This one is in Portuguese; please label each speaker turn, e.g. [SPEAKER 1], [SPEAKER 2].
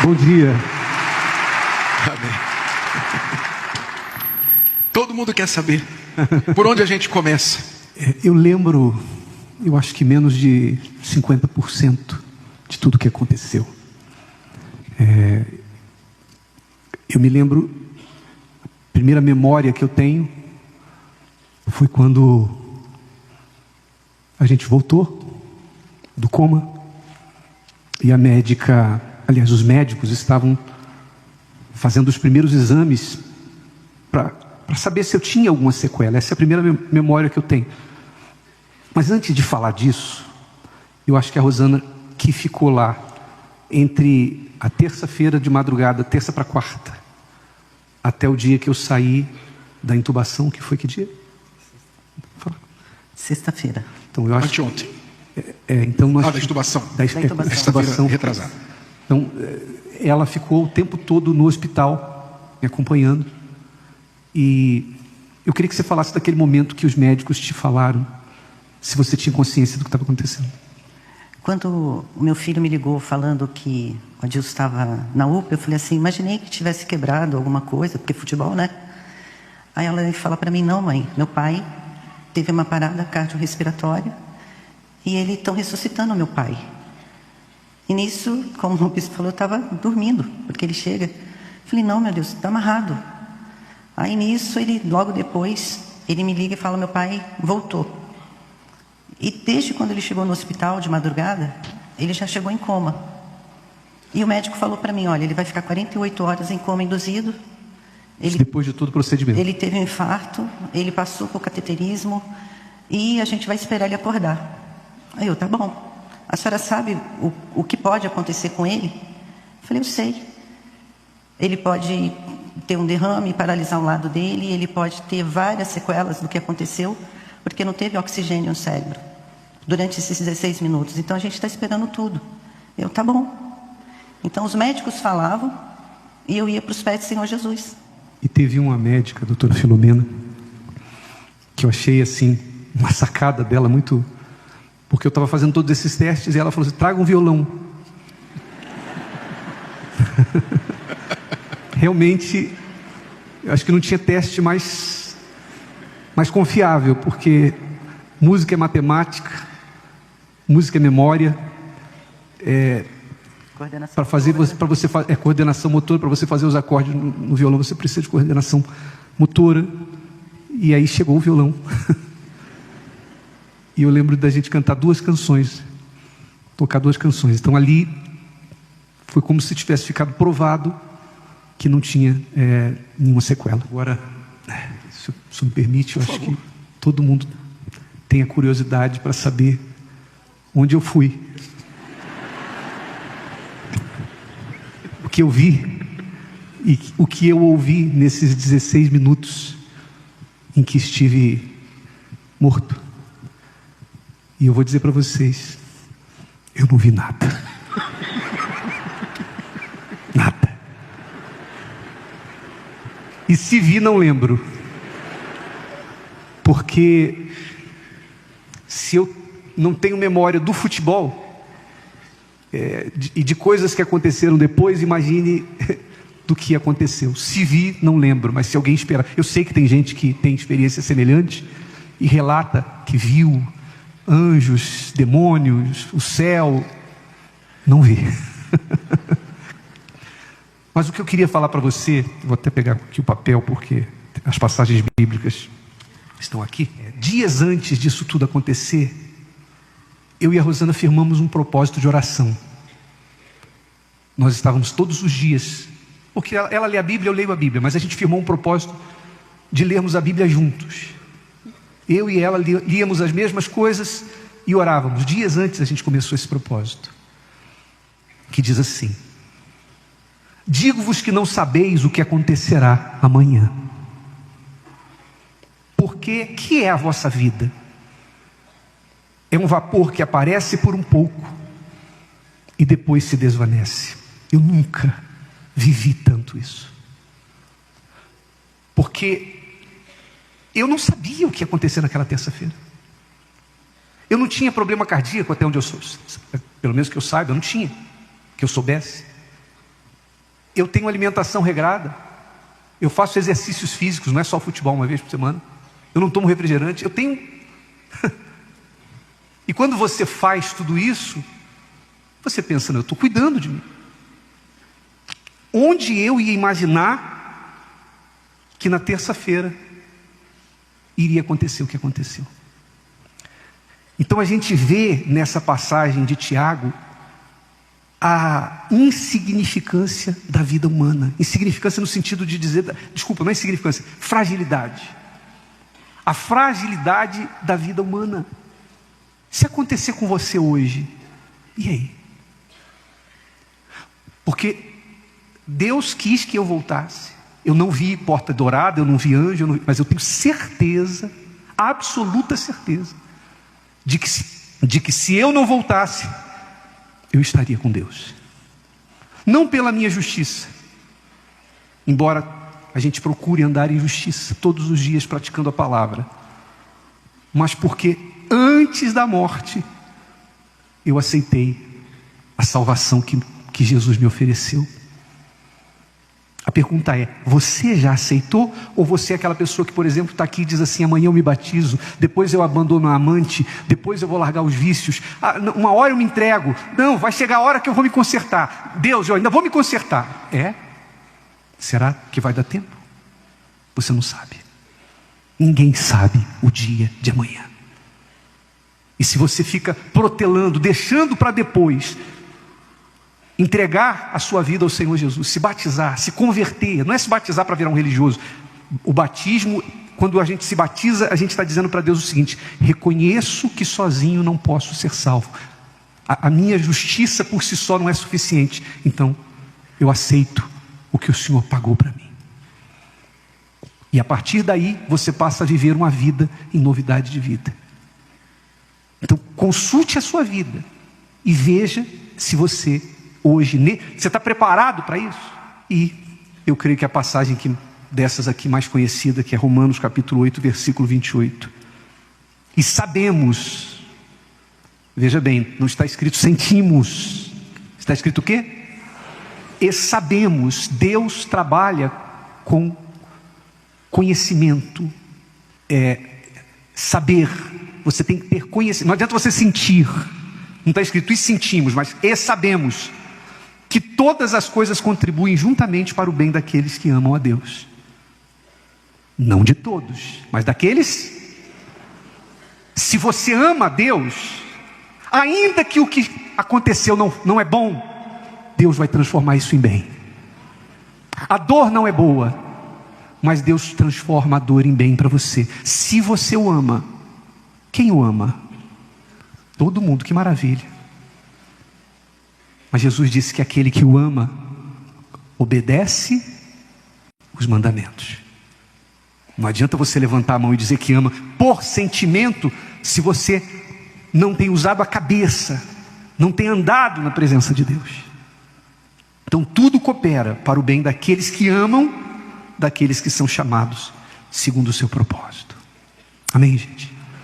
[SPEAKER 1] Bom dia.
[SPEAKER 2] Amém. Todo mundo quer saber por onde a gente começa.
[SPEAKER 1] Eu lembro, eu acho que menos de 50% de tudo que aconteceu. Eu me lembro, a primeira memória que eu tenho foi quando a gente voltou do coma e a médica, aliás, os médicos estavam fazendo os primeiros exames para saber se eu tinha alguma sequela. Essa é a primeira memória que eu tenho. Mas antes de falar disso, eu acho que a Rosana, que ficou lá entre a terça-feira de madrugada, terça para quarta, até o dia que eu saí da intubação, que foi que dia?
[SPEAKER 3] Sexta-feira.
[SPEAKER 1] Então eu acho
[SPEAKER 2] Anteontem.
[SPEAKER 1] então nós
[SPEAKER 2] Da intubação.
[SPEAKER 1] Da intubação.
[SPEAKER 2] Retrasada.
[SPEAKER 1] Então ela ficou o tempo todo no hospital me acompanhando. E eu queria que você falasse daquele momento que os médicos te falaram, se você tinha consciência do que estava acontecendo.
[SPEAKER 3] Quando o meu filho me ligou falando que o Adilson estava na UPA, eu falei assim, imaginei que tivesse quebrado alguma coisa, porque futebol, né? Aí ela fala para mim, não mãe, meu pai teve uma parada cardiorrespiratória e eles estão ressuscitando meu pai. E nisso, como o bispo falou, eu estava dormindo, porque ele chega. Eu falei, não, meu Deus, está amarrado. Aí nisso, logo depois, ele me liga e fala, meu pai voltou. E desde quando ele chegou no hospital de madrugada, ele já chegou em coma. E o médico falou para mim, olha, ele vai ficar 48 horas em coma induzido.
[SPEAKER 1] Depois de todo o procedimento.
[SPEAKER 3] Ele teve um infarto, ele passou por cateterismo e a gente vai esperar ele acordar. Aí eu, tá bom. A senhora sabe o que pode acontecer com ele? Eu falei, eu sei. Ele pode ter um derrame, paralisar um lado dele, ele pode ter várias sequelas do que aconteceu, porque não teve oxigênio no cérebro durante esses 16 minutos. Então a gente está esperando tudo. Eu, tá bom. Então os médicos falavam e eu ia para os pés do Senhor Jesus.
[SPEAKER 1] E teve uma médica, a doutora Filomena, que eu achei assim, uma sacada dela muito... Porque eu estava fazendo todos esses testes e ela falou assim, traga um violão. Realmente, eu acho que não tinha teste mais confiável, porque música é matemática, música é memória, para você fazer coordenação motora, para você fazer os acordes no violão, você precisa de coordenação motora. E aí chegou o violão. E eu lembro da gente cantar 2 canções, tocar 2 canções. Então ali foi como se tivesse ficado provado que não tinha nenhuma sequela. Agora, se o senhor me permite, eu acho que todo mundo tem a curiosidade para saber onde eu fui. O que eu vi e o que eu ouvi nesses 16 minutos em que estive morto. E eu vou dizer para vocês, eu não vi nada. Nada. E se vi, não lembro. Porque se eu não tenho memória do futebol e de coisas que aconteceram depois, imagine do que aconteceu. Se vi, não lembro, mas se alguém esperar... Eu sei que tem gente que tem experiência semelhante e relata que viu anjos, demônios, o céu. Não vi. Mas o que eu queria falar para você, vou até pegar aqui o papel, porque as passagens bíblicas estão aqui. Dias antes disso tudo acontecer, eu e a Rosana firmamos um propósito de oração. Nós estávamos todos os dias, porque ela lê a Bíblia, eu leio a Bíblia, mas a gente firmou um propósito de lermos a Bíblia juntos. Eu e ela líamos as mesmas coisas e orávamos. Dias antes a gente começou esse propósito, que diz assim: digo-vos que não sabeis o que acontecerá amanhã. Porque que é a vossa vida? É um vapor que aparece por um pouco e depois se desvanece. Eu nunca vivi tanto isso. Porque eu não sabia o que ia acontecer naquela terça-feira. Eu não tinha problema cardíaco até onde eu sou. Pelo menos que eu saiba, eu não tinha. Que eu soubesse. Eu tenho alimentação regrada. Eu faço exercícios físicos, não é só futebol uma vez por semana. Eu não tomo refrigerante. Eu tenho... E quando você faz tudo isso, você pensa, eu estou cuidando de mim. Onde eu ia imaginar que na terça-feira iria acontecer o que aconteceu? Então a gente vê nessa passagem de Tiago a insignificância da vida humana. Insignificância no sentido de dizer, desculpa, não é insignificância, fragilidade. A fragilidade da vida humana. Se acontecer com você hoje, e aí? Porque Deus quis que eu voltasse. Eu não vi porta dourada, eu não vi anjo, mas eu tenho certeza, absoluta certeza, de que se eu não voltasse, eu estaria com Deus. Não pela minha justiça, embora a gente procure andar em justiça todos os dias praticando a palavra, mas porque antes da morte eu aceitei a salvação que Jesus me ofereceu. A pergunta é, você já aceitou? Ou você é aquela pessoa que, por exemplo, está aqui e diz assim, amanhã eu me batizo, depois eu abandono a amante, depois eu vou largar os vícios, uma hora eu me entrego, não, vai chegar a hora que eu vou me consertar, Deus, eu ainda vou me consertar. Será que vai dar tempo? Você não sabe. Ninguém sabe o dia de amanhã. E se você fica protelando, deixando para depois, entregar a sua vida ao Senhor Jesus, se batizar, se converter, não é se batizar para virar um religioso. O batismo, quando a gente se batiza, a gente está dizendo para Deus o seguinte: reconheço que sozinho não posso ser salvo, a minha justiça por si só não é suficiente, então eu aceito o que o Senhor pagou para mim. E a partir daí você passa a viver uma vida em novidade de vida. Então consulte a sua vida e veja se você hoje, você está preparado para isso? E eu creio que a passagem dessas aqui mais conhecida, que é Romanos capítulo 8, versículo 28. E sabemos, veja bem, não está escrito sentimos, está escrito o quê? E sabemos, Deus trabalha com conhecimento, saber, você tem que ter conhecimento, não adianta você sentir, não está escrito e sentimos, mas e sabemos que todas as coisas contribuem juntamente para o bem daqueles que amam a Deus. Não de todos, mas daqueles. Se você ama a Deus, ainda que o que aconteceu não é bom, Deus vai transformar isso em bem. A dor não é boa, mas Deus transforma a dor em bem para você. Se você o ama, quem o ama? Todo mundo, que maravilha. Mas Jesus disse que aquele que o ama obedece os mandamentos. Não adianta você levantar a mão e dizer que ama por sentimento, se você não tem usado a cabeça, não tem andado na presença de Deus. Então tudo coopera para o bem daqueles que amam, daqueles que são chamados segundo o seu propósito. Amém, gente?